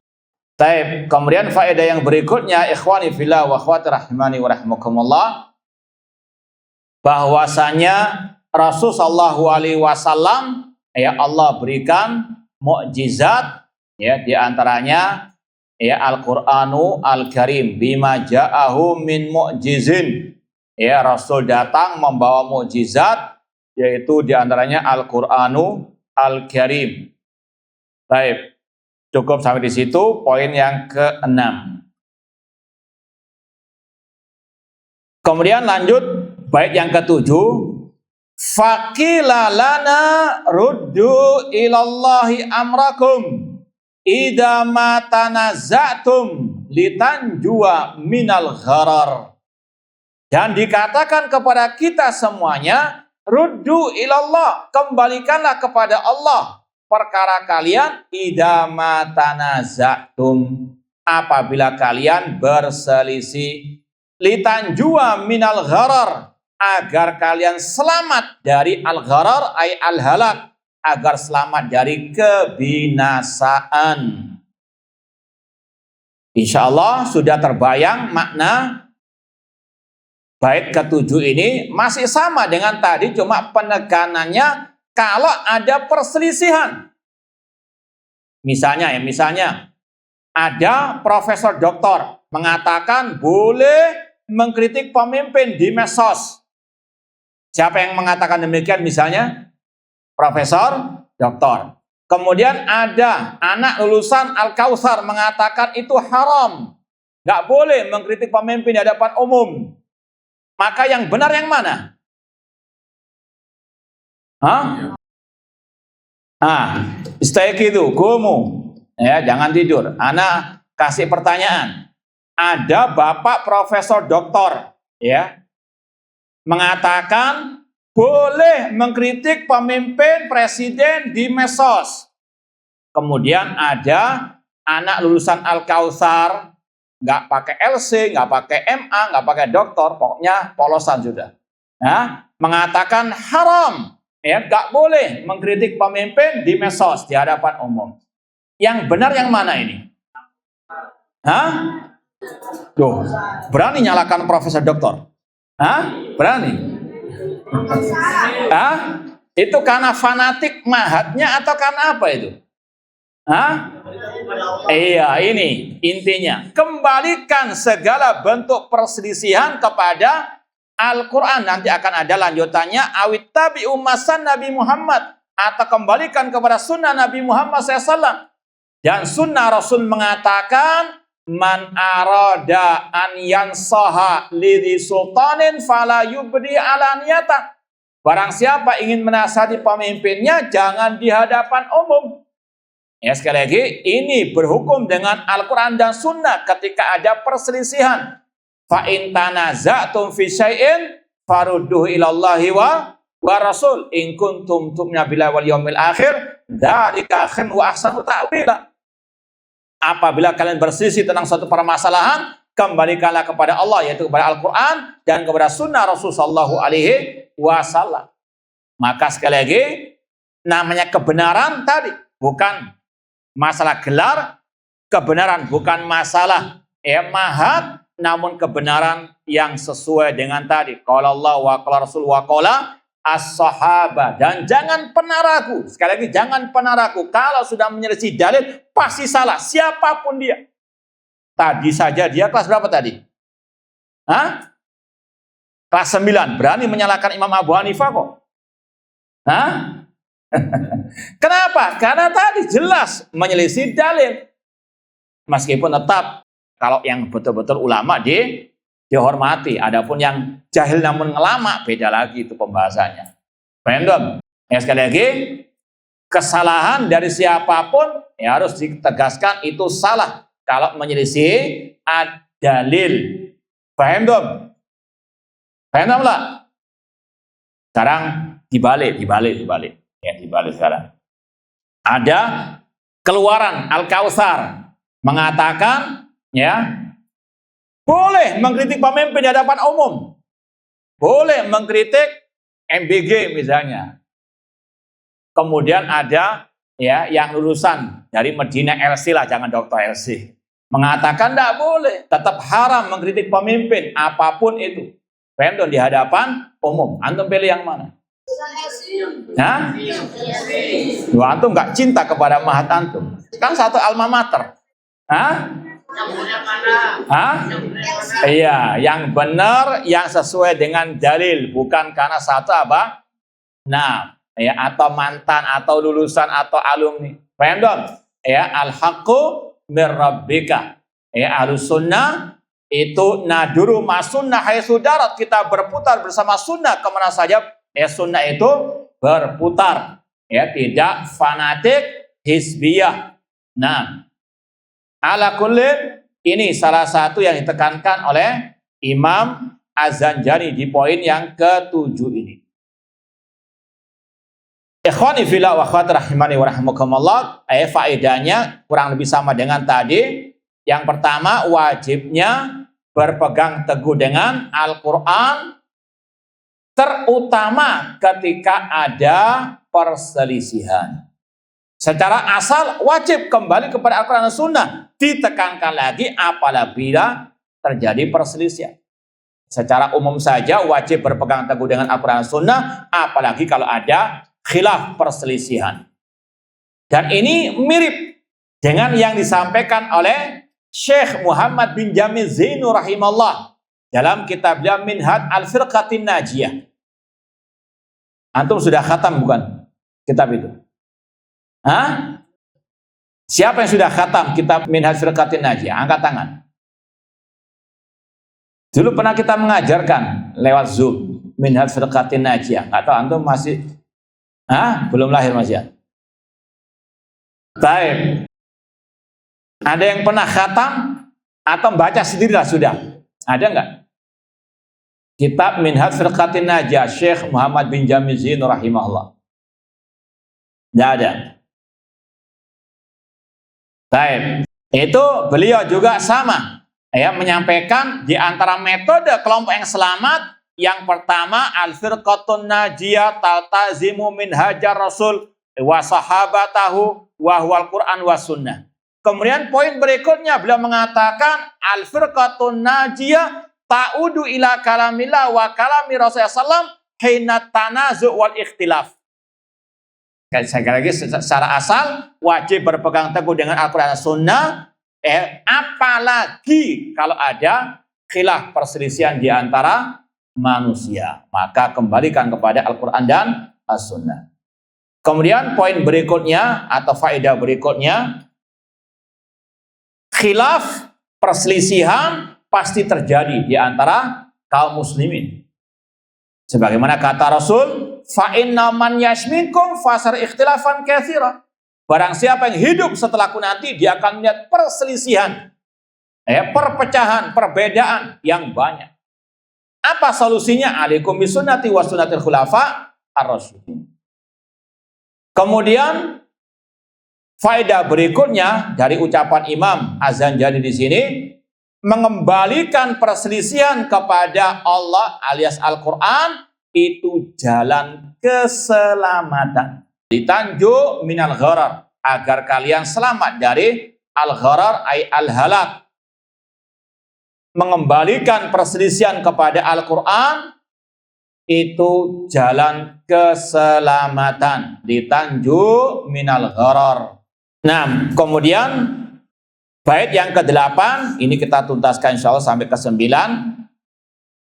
Taib. Kemudian faedah yang berikutnya, ikhwani fillah wa akhwati rahimani wa rahimakumullah, bahwasanya Rasul sallallahu alaihi wasallam ya Allah berikan mukjizat, ya di antaranya ya Al-Qur'anu Al-Karim bima ja'ahu min mu'jizin. Ya, Rasul datang membawa mukjizat, yaitu di antaranya Al-Qur'anu Al-Karim. Baik, cukup sampai di situ. Poin yang ke-6. Kemudian lanjut bait yang ke-7. Faqila lana ruddu ilallahi amrakum idza ma tanaza'tum litanjua minal gharar. Dan dikatakan kepada kita semuanya, ruddu ilallah, kembalikanlah kepada Allah perkara kalian, idza ma tanaza'tum, apabila kalian berselisih, litanjua minal gharar, agar kalian selamat dari al-gharar ay al-halak, agar selamat dari kebinasaan. Insya Allah sudah terbayang makna bait ke-7 ini. Masih sama dengan tadi, cuma penekanannya kalau ada perselisihan. Misalnya ada profesor doktor mengatakan boleh mengkritik pemimpin di medsos. Siapa yang mengatakan demikian? Misalnya profesor doktor. Kemudian ada anak lulusan Al-Kautsar mengatakan itu haram, nggak boleh mengkritik pemimpin di hadapan umum. Maka yang benar yang mana? Istaiqidu, kumu. Ya, jangan tidur. Ana kasih pertanyaan. Ada bapak profesor doktor, ya, mengatakan boleh mengkritik pemimpin presiden di medsos. Kemudian ada anak lulusan Al-Kautsar, nggak pakai LC, nggak pakai MA, nggak pakai doktor, pokoknya polosan sudah. Ya, mengatakan haram, ya, nggak boleh mengkritik pemimpin di medsos di hadapan umum. Yang benar yang mana ini? Tuh, berani nyalakan profesor doktor? Berani? Itu karena fanatik mahatnya atau karena apa itu? Iya, ini intinya. Kembalikan segala bentuk perselisihan kepada Al-Quran. Nanti akan ada lanjutannya. Awit tabi'u masan Nabi Muhammad. Atau kembalikan kepada sunnah Nabi Muhammad SAW. Dan sunnah Rasul mengatakan, man arada an yansaha lidhi sultanin fala yubdi ala niyata. Barang siapa ingin menasihati pemimpinnya, jangan di hadapan umum. Ya, sekali lagi, ini berhukum dengan Al-Quran dan Sunnah ketika ada perselisihan. Fa in tanaza'tum fi syai'in farudduhu ilallahi wa Rasul in kuntum tu'minuna billahi wal yawmil akhir dzalika khairun wa ahsanu ta'wila. Apabila kalian berselisih tentang suatu permasalahan, kembalikanlah kepada Allah, yaitu kepada Al-Quran dan kepada Sunnah Rasulullah Shallallahu Alaihi Wasallam. Maka sekali lagi, namanya kebenaran tadi bukan masalah gelar, kebenaran bukan masalah mahat, namun kebenaran yang sesuai dengan tadi. Qala Allah wa qala Rasul wa qala as-sahabah. Dan jangan pernah ragu, sekali lagi jangan pernah ragu, kalau sudah menyelisih dalil pasti salah, siapapun dia. Tadi saja dia kelas berapa tadi? Hah? Kelas 9, berani menyalahkan Imam Abu Hanifah kok. Hah? Kenapa? Karena tadi jelas menyelisih dalil. Meskipun tetap kalau yang betul-betul ulama dihormati. Adapun yang jahil namun ngelama, beda lagi itu pembahasannya. Paham? Ya, sekali lagi, kesalahan dari siapapun ya harus ditegaskan itu salah kalau menyelisih dalil. Paham? Paham lah? Sekarang dibalik. Ya, dibalik sekarang. Ada keluaran Al-Kautsar mengatakan ya, boleh mengkritik pemimpin di hadapan umum. Boleh mengkritik MBG misalnya. Kemudian ada ya yang lulusan dari Medina LC lah, jangan Dr. LC. Mengatakan tidak boleh, tetap haram mengkritik pemimpin apapun itu. Paham di hadapan umum. Antum pilih yang mana? Hah? Antum nggak cinta kepada mahat antum. Kan satu alma mater. Hah? Hah? Iya, yang benar, yang sesuai dengan dalil, bukan karena satu apa? Nah, ya, atau mantan, atau lulusan, atau alumni. Paham dong? Ya, al-haqqu mir rabbika. Ya, ahlus sunnah itu naduru masunnah haitsu darat, kita berputar bersama sunnah kemana saja. Ya, sunnah itu berputar. Ya, tidak fanatik hizbiyah. Nah, ala kullin, ini salah satu yang ditekankan oleh Imam Az-Zanjani di poin yang ke-7 ini. Ikhwani fillah wa akhwat rahimani wa rahimakumullah, faedahnya kurang lebih sama dengan tadi. Yang pertama, wajibnya berpegang teguh dengan Al-Quran, terutama ketika ada perselisihan. Secara asal wajib kembali kepada Al-Quran dan Sunnah. Ditekankan lagi apabila terjadi perselisihan. Secara umum saja wajib berpegang teguh dengan Al-Quran dan Sunnah, apalagi kalau ada khilaf perselisihan. Dan ini mirip dengan yang disampaikan oleh Syekh Muhammad bin Jamil Zainu rahimahullah dalam kitab Minhaj al-Firqatin Najiyah. Antum sudah khatam bukan kitab itu? Hah? Siapa yang sudah khatam kitab Minhaj Firqatin Najiyah? Angkat tangan. Dulu pernah kita mengajarkan lewat Zoom Minhaj Firqatin Najiyah. Atau antum masih belum lahir masih ya? Baik. Ada yang pernah khatam atau baca sendirilah sudah? Ada enggak? Kitab Minhaj Firqatin Najiyah Syekh Muhammad bin Jamil Zainu rahimahullah. Tidak ada. Baik, itu beliau juga sama ya, menyampaikan di antara metode kelompok yang selamat, yang pertama al-firqatun najiyah taltazimu minhajar rasul wa sahabatahu wa huwal Qur'an wa sunnah. Kemudian poin berikutnya beliau mengatakan al-firqatun najiyah ta'udu ila kalamillah wa kalami Rasulullah sallallahu hina tanazu' wal ikhtilaf. Sekali lagi, secara asal wajib berpegang teguh dengan Al-Quran dan Sunnah. Apalagi kalau ada khilaf perselisihan di antara manusia, maka kembalikan kepada Al-Quran dan As-Sunnah. Kemudian poin berikutnya atau faedah berikutnya, khilaf perselisihan pasti terjadi di antara kaum muslimin. Sebagaimana kata Rasul, fa inna man yasminkum fasar ikhtilafan katsira. Barang siapa yang hidup setelahku nanti, dia akan melihat perselisihan, perpecahan, perbedaan yang banyak. Apa solusinya? Alaikum bisunnati wa sunnatil khulafa ar-rasyidin. Kemudian faedah berikutnya dari ucapan Imam Az-Zanjani di sini, mengembalikan perselisihan kepada Allah alias Al-Quran itu jalan keselamatan. Ditanju minal gharar, agar kalian selamat dari al-gharar ay al-halak. Mengembalikan perselisihan kepada Al-Quran itu jalan keselamatan. Ditanju minal gharar. Nah, kemudian bait yang ke-8 ini kita tuntaskan insyaallah sampai ke-9.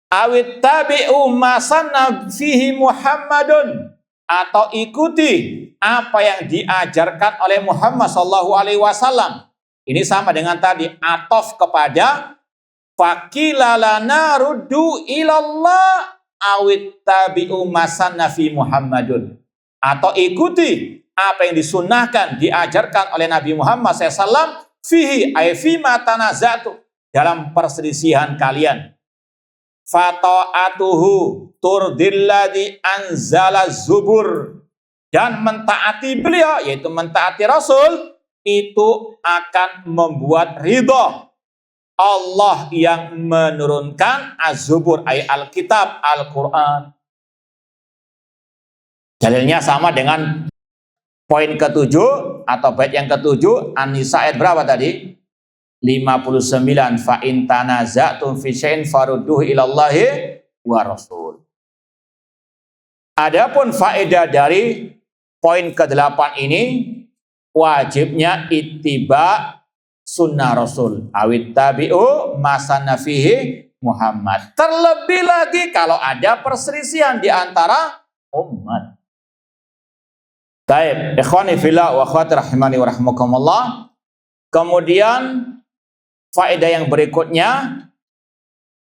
Awit tabi'u ma sanna fihi Muhammadun, atau ikuti apa yang diajarkan oleh Muhammad sallallahu alaihi wasallam. Ini sama dengan tadi, atof kepada faqila lana ruddu ilallah awit tabi'u ma sanna fi Muhammadun, atau ikuti apa yang disunnahkan diajarkan oleh Nabi Muhammad SAW fihi ay fima tanazatu, dalam perselisihan kalian. Fata'atuhu turdilladzi anzala zubur, dan mentaati beliau yaitu mentaati Rasul itu akan membuat ridho Allah yang menurunkan az-zubur ay al-kitab Al-Quran. Dalilnya sama dengan poin ke-7 atau bait yang ke-7 An-Nisa ayat berapa tadi? 59. Fa in tanaza'tum fi syai'in farudduhu ilallahi wa rasul. Adapun faedah dari poin ke-8 ini, wajibnya ittiba sunnah Rasul. Awit tabi'u masanna fihi Muhammad. Terlebih lagi kalau ada perselisihan di antara umat. Baik, ikhwani fillah wa akhwati rahimani wa rahimakumullah. Kemudian faedah yang berikutnya,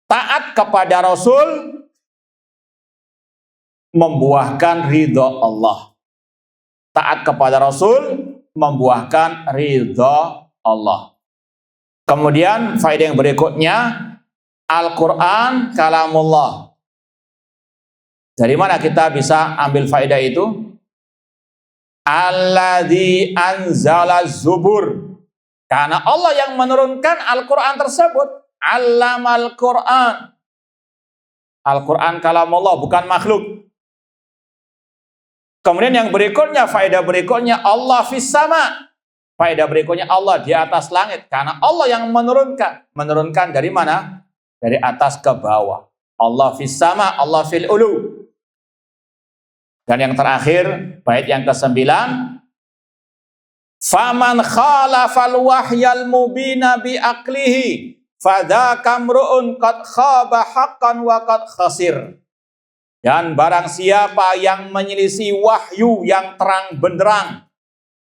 taat kepada Rasul membuahkan ridho Allah. Taat kepada Rasul membuahkan ridho Allah. Kemudian faedah yang berikutnya, Al-Quran kalamullah. Dari mana kita bisa ambil faedah itu? Alladzi anzala zubur, karena Allah yang menurunkan Al-Quran tersebut. Allamal Quran. Al-Quran kalamullah, bukan makhluk. Kemudian yang berikutnya, faedah berikutnya, Allah fis sama. Faedah berikutnya, Allah di atas langit. Karena Allah yang menurunkan. Menurunkan dari mana? Dari atas ke bawah. Allah fis sama, Allah fil ulu. Dan yang terakhir, bait yang ke-9, faman khalafal wahyal mubina bi aqlihi fadzaka mru'un qad khaba haqqan wa qad khasir. Dan barang siapa yang menyelisih wahyu yang terang benderang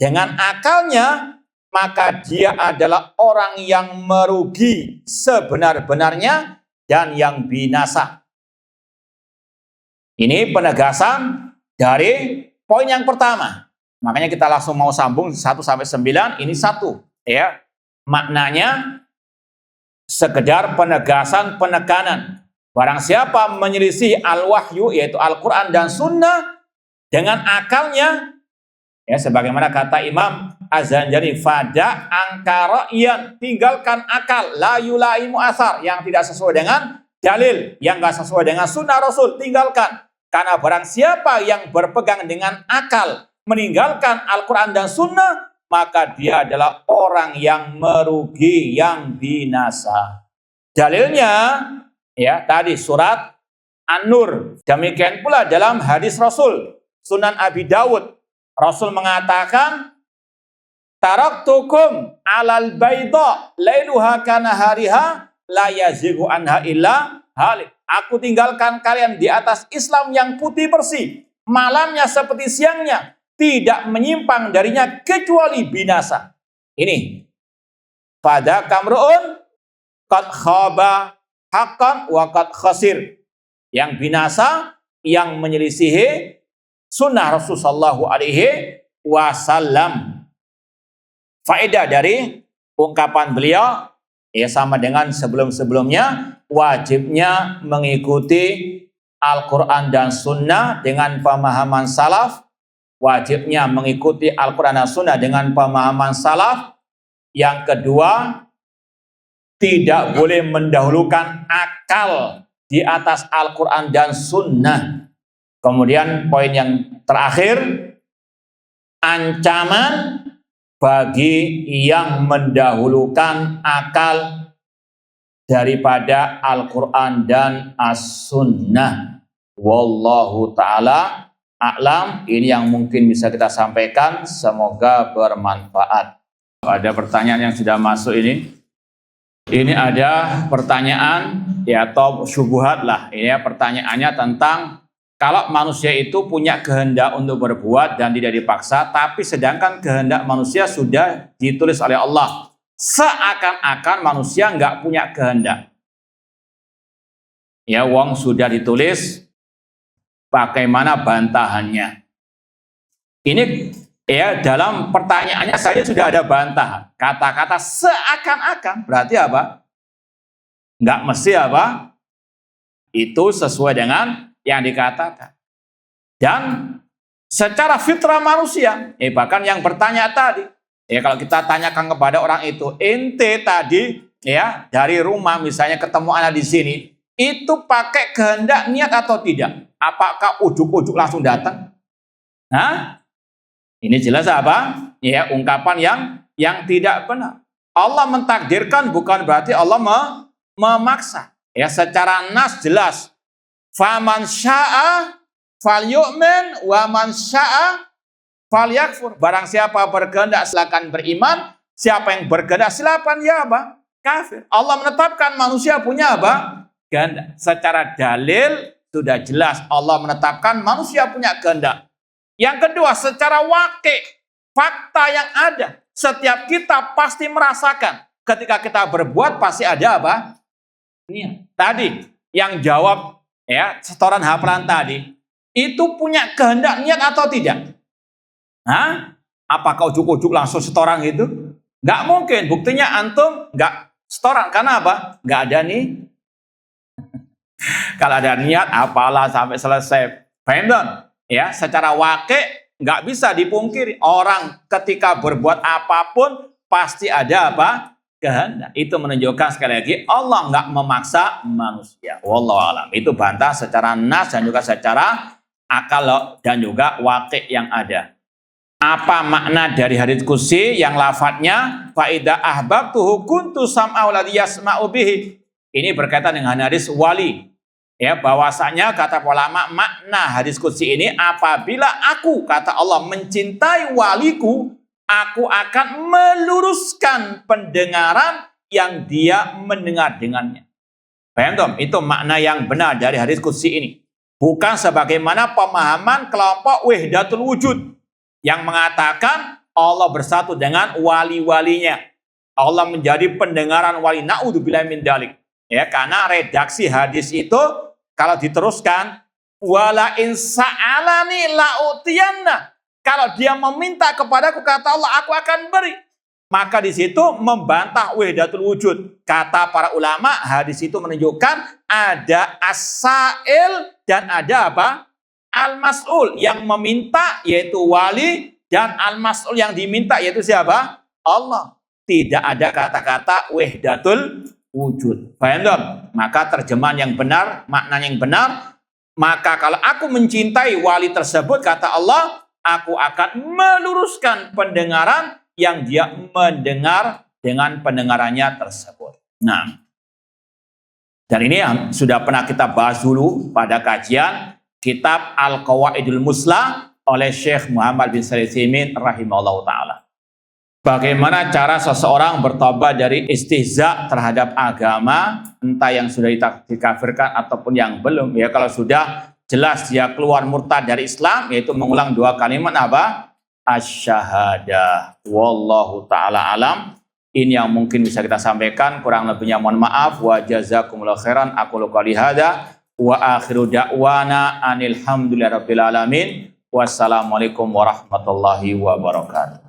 dengan akalnya, maka dia adalah orang yang merugi sebenar-benarnya dan yang binasa. Ini penegasan dari poin yang pertama. Makanya kita langsung mau sambung 1 sampai 9, ini 1 ya. Maknanya sekedar penegasan, penekanan. Barang siapa menyelisih al-wahyu yaitu Al-Qur'an dan Sunnah dengan akalnya, ya sebagaimana kata Imam Az-Zanjani, fada angkara'iyan, tinggalkan akal, la yulaimu asar, yang tidak sesuai dengan dalil, yang enggak sesuai dengan sunnah Rasul, tinggalkan. Karena barang siapa yang berpegang dengan akal, meninggalkan Al-Quran dan Sunnah, maka dia adalah orang yang merugi, yang binasa. Dalilnya, ya tadi surat An-Nur. Demikian pula dalam hadis Rasul, Sunan Abi Dawud, Rasul mengatakan, taraktukum alal bayda lailuha kanahariha la yazighu anha illa halik. Aku tinggalkan kalian di atas Islam yang putih bersih, malamnya seperti siangnya, tidak menyimpang darinya kecuali binasa. Ini pada kamruun qad khaba haqqan wa qad khasir. Yang binasa, yang menyelisihi sunnah Rasulullah SAW. Faedah dari ungkapan beliau ya sama dengan sebelum-sebelumnya, wajibnya mengikuti Al-Quran dan Sunnah dengan pemahaman salaf. Wajibnya mengikuti Al-Quran dan Sunnah dengan pemahaman salaf. Yang kedua, tidak boleh mendahulukan akal di atas Al-Quran dan Sunnah. Kemudian poin yang terakhir, ancaman bagi yang mendahulukan akal daripada Al-Quran dan As-Sunnah. Wallahu ta'ala a'lam. Ini yang mungkin bisa kita sampaikan. Semoga bermanfaat. Ada pertanyaan yang sudah masuk ini. Ini ada pertanyaan ya atau syubhat lah. Ini ya, pertanyaannya tentang kalau manusia itu punya kehendak untuk berbuat dan tidak dipaksa, tapi sedangkan kehendak manusia sudah ditulis oleh Allah. Seakan-akan manusia nggak punya kehendak. Ya, wong sudah ditulis, bagaimana bantahannya? Ini ya dalam pertanyaannya saya sudah ada bantahan. Kata-kata seakan-akan berarti apa? Nggak mesti apa? Itu sesuai dengan yang dikatakan. Dan secara fitrah manusia, bahkan yang bertanya tadi, kalau kita tanyakan kepada orang itu, ente tadi ya dari rumah misalnya ketemu anak di sini, itu pakai kehendak niat atau tidak? Apakah ujuk-ujuk langsung datang? Hah? Ini jelas apa? Ya, ungkapan yang tidak benar. Allah mentakdirkan bukan berarti Allah memaksa. Ya, secara nas jelas. Faman sya'a falyu'min wa man sya'a falyakfur. Barang siapa berkehendak silakan beriman, siapa yang berkehendak silakan ya apa? Kafir. Allah menetapkan manusia punya apa? Kehendak. Secara dalil sudah jelas Allah menetapkan manusia punya kehendak. Yang kedua, secara wakil, fakta yang ada, setiap kita pasti merasakan ketika kita berbuat pasti ada apa? Niat. Tadi yang jawab ya, setoran hafalan tadi, itu punya kehendak niat atau tidak? Hah? Apakah ujuk-ujuk langsung setoran itu? Nggak mungkin. Buktinya antum nggak setoran. Karena apa? Nggak ada nih. Kalau ada niat, apalah sampai selesai. Paham dong? Ya, secara wakil nggak bisa dipungkiri. Orang ketika berbuat apapun pasti ada apa? Kehendak. Itu menunjukkan sekali lagi Allah nggak memaksa manusia. Wallahu a'lam. Itu bantah secara nas dan juga secara akal dan juga wakil yang ada. Apa makna dari hadits qudsi yang lafadznya fa idza ahbabtuhu kuntu sam'ahu alladhi yasma'u bihi. Ini berkaitan dengan hadis wali. Ya, bahwasanya kata ulama makna hadis qudsi ini, apabila aku kata Allah mencintai waliku, aku akan meluruskan pendengaran yang dia mendengar dengannya. Paham dong? Itu makna yang benar dari hadis qudsi ini. Bukan sebagaimana pemahaman kelompok wahdatul wujud yang mengatakan Allah bersatu dengan wali-walinya. Allah menjadi pendengaran wali. Na'udzubillahi min dzalik. Ya, karena redaksi hadis itu kalau diteruskan wala in sa'alani la'utiyanna. Kalau dia meminta kepadaku kata Allah, aku akan beri. Maka di situ membantah wahdatul wujud. Kata para ulama, hadis itu menunjukkan ada as-sa'il dan ada apa? Al-mas'ul. Yang meminta yaitu wali, dan al-mas'ul yang diminta yaitu siapa? Allah. Tidak ada kata-kata wahdatul wujud. Paham dong? Maka terjemahan yang benar, makna yang benar, maka kalau aku mencintai wali tersebut, kata Allah, aku akan meluruskan pendengaran yang dia mendengar dengan pendengarannya tersebut. Nah, dan ini yang sudah pernah kita bahas dulu pada kajian kitab Al-Qawaidul Muslah oleh Syekh Muhammad bin Shalih Al-Utsaimin rahimahullah ta'ala. Bagaimana cara seseorang bertobat dari istihza terhadap agama, entah yang sudah dikafirkan ataupun yang belum. Ya, kalau sudah jelas dia keluar murtad dari Islam, yaitu mengulang 2 kalimat apa? Asy-syahadah. Wallahu ta'ala alam. Ini yang mungkin bisa kita sampaikan, kurang lebihnya mohon maaf. Wa jazakumullahu khairan. Aqulu qouli hadza wa akhiru da'wana anil hamdulillahi rabbil alamin. Wassalamualaikum warahmatullahi wabarakatuh.